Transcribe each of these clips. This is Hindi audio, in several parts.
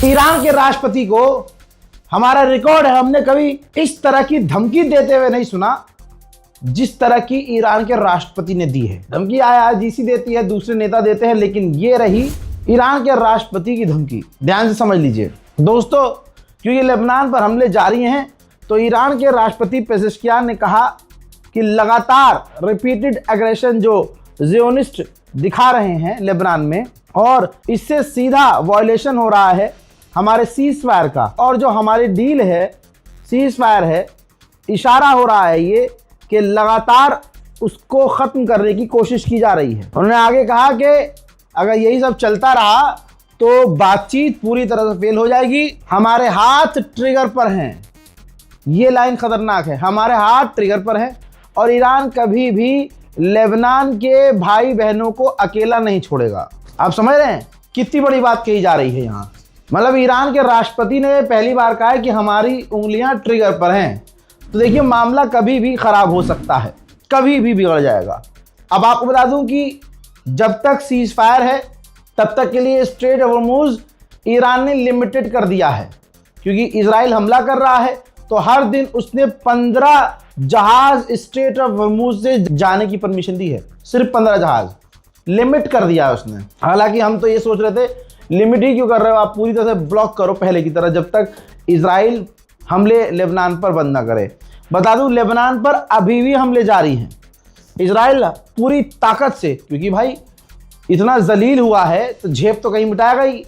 ईरान के राष्ट्रपति को हमारा रिकॉर्ड है, हमने कभी इस तरह की धमकी देते हुए नहीं सुना जिस तरह की ईरान के राष्ट्रपति ने दी है। धमकी IRGC देती है, दूसरे नेता देते हैं, लेकिन ये रही ईरान के राष्ट्रपति की धमकी। ध्यान से समझ लीजिए दोस्तों, क्योंकि लेबनान पर हमले जारी हैं, तो ईरान के राष्ट्रपति पेजेश्कियान ने कहा कि लगातार रिपीटेड एग्रेशन जो ज़ियोनिस्ट दिखा रहे हैं लेबनान में, और इससे सीधा वायलेशन हो रहा है हमारे सीज फायर का, और जो हमारी डील है सीज फायर है, इशारा हो रहा है ये कि लगातार उसको ख़त्म करने की कोशिश की जा रही है। उन्होंने आगे कहा कि अगर यही सब चलता रहा तो बातचीत पूरी तरह से फेल हो जाएगी। हमारे हाथ ट्रिगर पर हैं, ये लाइन खतरनाक है, हमारे हाथ ट्रिगर पर हैं और ईरान कभी भी लेबनान के भाई बहनों को अकेला नहीं छोड़ेगा। आप समझ रहे हैं कितनी बड़ी बात कही जा रही है यहाँ। मतलब ईरान के राष्ट्रपति ने पहली बार कहा है कि हमारी उंगलियां ट्रिगर पर हैं। तो देखिए मामला कभी भी खराब हो सकता है, कभी भी बिगड़ जाएगा। अब आपको बता दूं कि जब तक सीज फायर है तब तक के लिए स्ट्रेट ऑफ हॉर्मुज़ ईरान ने लिमिटेड कर दिया है, क्योंकि इजराइल हमला कर रहा है तो हर दिन उसने 15 जहाज स्ट्रेट ऑफ हॉर्मुज़ से जाने की परमिशन दी है। सिर्फ 15 जहाज लिमिट कर दिया है उसने। हालांकि हम तो ये सोच रहे थे लिमिट ही क्यों कर रहे हो, आप पूरी तरह से ब्लॉक करो पहले की तरह, जब तक इजराइल हमले लेबनान पर बंद ना करे। बता दूं लेबनान पर अभी भी हमले जारी हैं। इजराइल पूरी ताकत से, क्योंकि भाई इतना जलील हुआ है तो झेप तो कहीं मिटाएगा ही,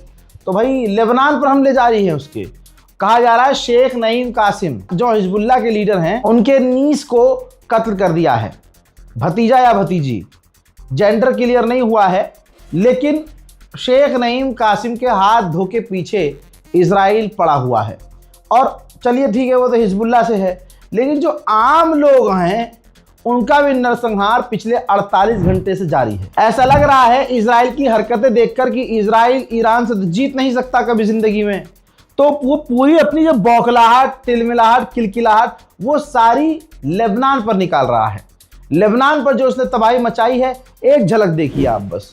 तो भाई लेबनान पर हमले जारी हैं उसके। कहा जा रहा है शेख नईम कासिम जो हिजबुल्लाह के लीडर हैं, उनके नीस को कत्ल कर दिया है, भतीजा या भतीजी, जेंडर क्लियर नहीं हुआ है, लेकिन शेख नईम कासिम के हाथ धो के पीछे इजराइल पड़ा हुआ है। और चलिए ठीक है वो तो हिजबुल्लाह से है, लेकिन जो आम लोग हैं उनका भी नरसंहार पिछले 48 घंटे से जारी है। ऐसा लग रहा है इजराइल की हरकतें देखकर कि इजराइल ईरान से तो जीत नहीं सकता कभी जिंदगी में, तो वो पूरी अपनी जो बौखलाहट, तिलमिलाहट, किलकिलाहट वो सारी लेबनान पर निकाल रहा है। लेबनान पर जो उसने तबाही मचाई है, एक झलक देखिए आप बस।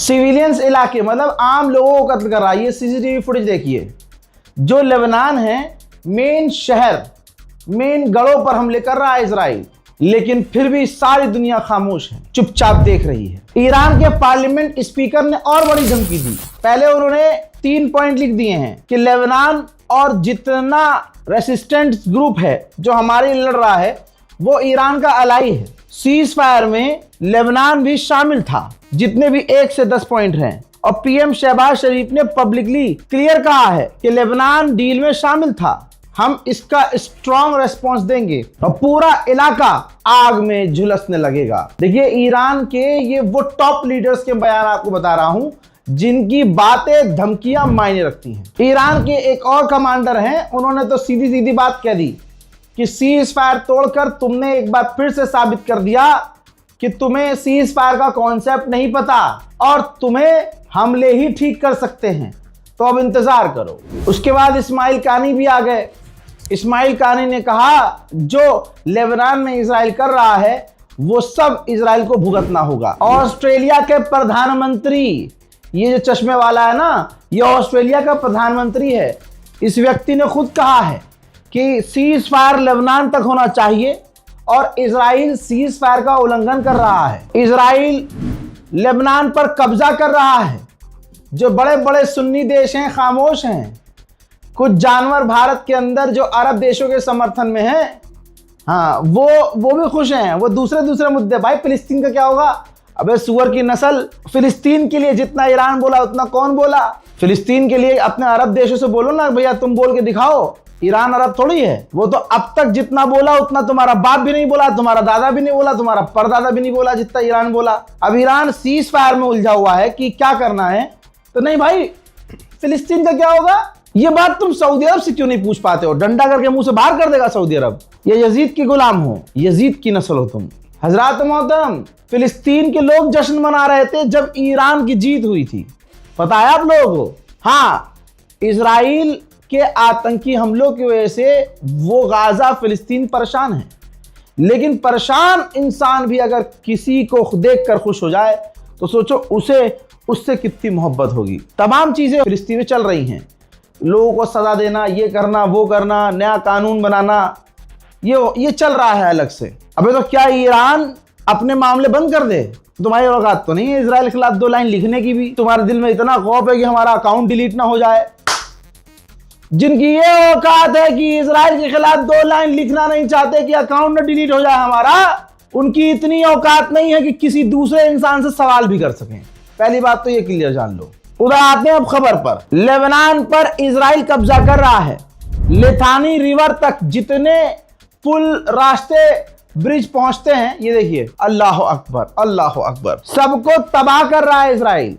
सिविलियंस इलाके मतलब आम लोगों को कत्ल कर रहा है। ये सीसीटीवी फुटेज देखिए, जो लेबनान है मेन शहर मेन गढ़ों पर हमले कर रहा है इजराइल, लेकिन फिर भी सारी दुनिया खामोश है, चुपचाप देख रही है। ईरान के पार्लियामेंट स्पीकर ने और बड़ी धमकी दी। पहले उन्होंने 3 पॉइंट लिख दिए हैं कि लेबनान और जितना रेसिस्टेंट ग्रुप है जो हमारे लड़ रहा है वो ईरान का अलाई है। सीज फायर में लेबनान भी शामिल था, जितने भी 1 से 10 पॉइंट हैं। और पीएम शहबाज शरीफ ने पब्लिकली क्लियर कहा है कि लेबनान डील में शामिल था, हम इसका स्ट्रॉन्ग रेस्पॉन्स देंगे और पूरा इलाका आग में झुलसने लगेगा। देखिए, ईरान के ये वो टॉप लीडर्स के बयान आपको बता रहा हूं जिनकी बातें धमकियां मायने रखती हैं। ईरान के एक और कमांडर हैं, उन्होंने तो सीधी सीधी बात कह दी कि सीज फायर तोड़कर तुमने एक बार फिर से साबित कर दिया कि तुम्हें सीज फायर का कॉन्सेप्ट नहीं पता और तुम्हें हमले ही ठीक कर सकते हैं, तो अब इंतजार करो। उसके बाद इस्माइल कानी भी आ गए। इस्माइल कानी ने कहा जो लेबनान में इजराइल कर रहा है वो सब इजराइल को भुगतना होगा। ऑस्ट्रेलिया के प्रधानमंत्री, ये जो चश्मे वाला है ना, ये ऑस्ट्रेलिया का प्रधानमंत्री है। इस व्यक्ति ने खुद कहा है कि सीज फायर लेबनान तक होना चाहिए और इजराइल सीज फायर का उल्लंघन कर रहा है। इजराइल लेबनान पर कब्जा कर रहा है। जो बड़े बड़े सुन्नी देश हैं खामोश हैं। कुछ जानवर भारत के अंदर जो अरब देशों के समर्थन में हैं, हाँ वो भी खुश हैं। वो दूसरे मुद्दे, भाई फिलिस्तीन का क्या होगा? अबे सुअर की नस्ल, फिलिस्तीन के लिए जितना ईरान बोला उतना कौन बोला? फिलिस्तीन के लिए अपने अरब देशों से बोलो ना भैया, तुम बोल के दिखाओ। ईरान अरब थोड़ी है। वो तो अब तक जितना बोला उतना तुम्हारा बाप भी नहीं बोला, तुम्हारा दादा भी नहीं बोला, तुम्हारा परदादा भी नहीं बोला जितना ईरान बोला। अब ईरान सीज फायर में उलझा हुआ है कि क्या करना है, तो नहीं भाई फिलिस्तीन का क्या होगा, ये बात तुम सऊदी अरब से क्यों नहीं पूछ पाते हो? डंडा करके मुंह से बाहर कर देगा सऊदी अरब। ये यजीद की गुलाम हो, यजीद की नस्ल हो तुम। हजरात मोहतरम, फिलिस्तीन के लोग जश्न मना रहे थे जब ईरान की जीत हुई थी, पता है आप लोगों को? हाँ, इजराइल के आतंकी हमलों की वजह से वो गाजा फिलिस्तीन परेशान है, लेकिन परेशान इंसान भी अगर किसी को देखकर खुश हो जाए तो सोचो उससे कितनी मोहब्बत होगी। तमाम चीजें फिलिस्तीन में चल रही हैं, लोगों को सजा देना, ये करना, वो करना, नया कानून बनाना, ये चल रहा है अलग से। अबे तो क्या ईरान अपने मामले बंद कर दे? तुम्हारी औकात तो नहीं है इजराइल के खिलाफ 2 लाइन लिखने की भी। तुम्हारे दिल में इतना खौफ है कि हमारा अकाउंट डिलीट ना हो जाए। जिनकी ये औकात है कि इजराइल के खिलाफ 2 लाइन लिखना नहीं चाहते कि अकाउंट ना डिलीट हो जाए हमारा, उनकी इतनी औकात नहीं है कि किसी दूसरे इंसान से सवाल भी कर सकें। पहली बात तो ये क्लियर जान लो। उधर आते हैं अब खबर पर। लेबनान पर इजराइल कब्जा कर रहा है। लिथानी रिवर तक जितने पुल, रास्ते, ब्रिज पहुंचते हैं, ये देखिए, अल्लाह अकबर, अल्लाह अकबर, सबको तबाह कर रहा है इजराइल,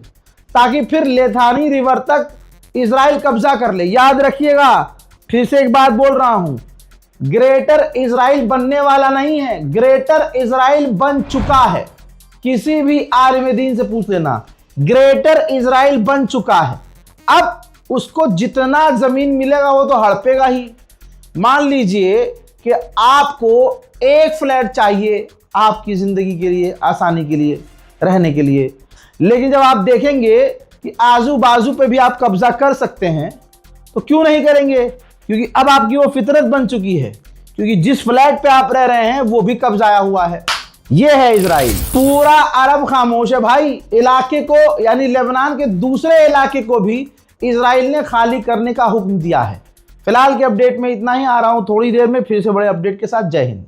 ताकि फिर लिथानी रिवर तक इजराइल कब्जा कर ले। याद रखिएगा, फिर से एक बात बोल रहा हूं, ग्रेटर इजराइल बनने वाला नहीं है, ग्रेटर इजराइल बन चुका है। किसी भी आलिम दीन से पूछ लेना, ग्रेटर इजराइल बन चुका है। अब उसको जितना जमीन मिलेगा वो तो हड़पेगा ही। मान लीजिए कि आपको एक फ्लैट चाहिए आपकी जिंदगी के लिए, आसानी के लिए, रहने के लिए, लेकिन जब आप देखेंगे कि आजू बाजू पे भी आप कब्जा कर सकते हैं तो क्यों नहीं करेंगे? क्योंकि अब आपकी वो फितरत बन चुकी है, क्योंकि जिस फ्लैट पे आप रह रहे हैं वो भी कब्जाया हुआ है। ये है इजराइल। पूरा अरब खामोश है भाई। इलाके को, यानी लेबनान के दूसरे इलाके को भी इजराइल ने खाली करने का हुक्म दिया है। फिलहाल के अपडेट में इतना ही। आ रहा हूं थोड़ी देर में फिर से बड़े अपडेट के साथ। जय हिंद।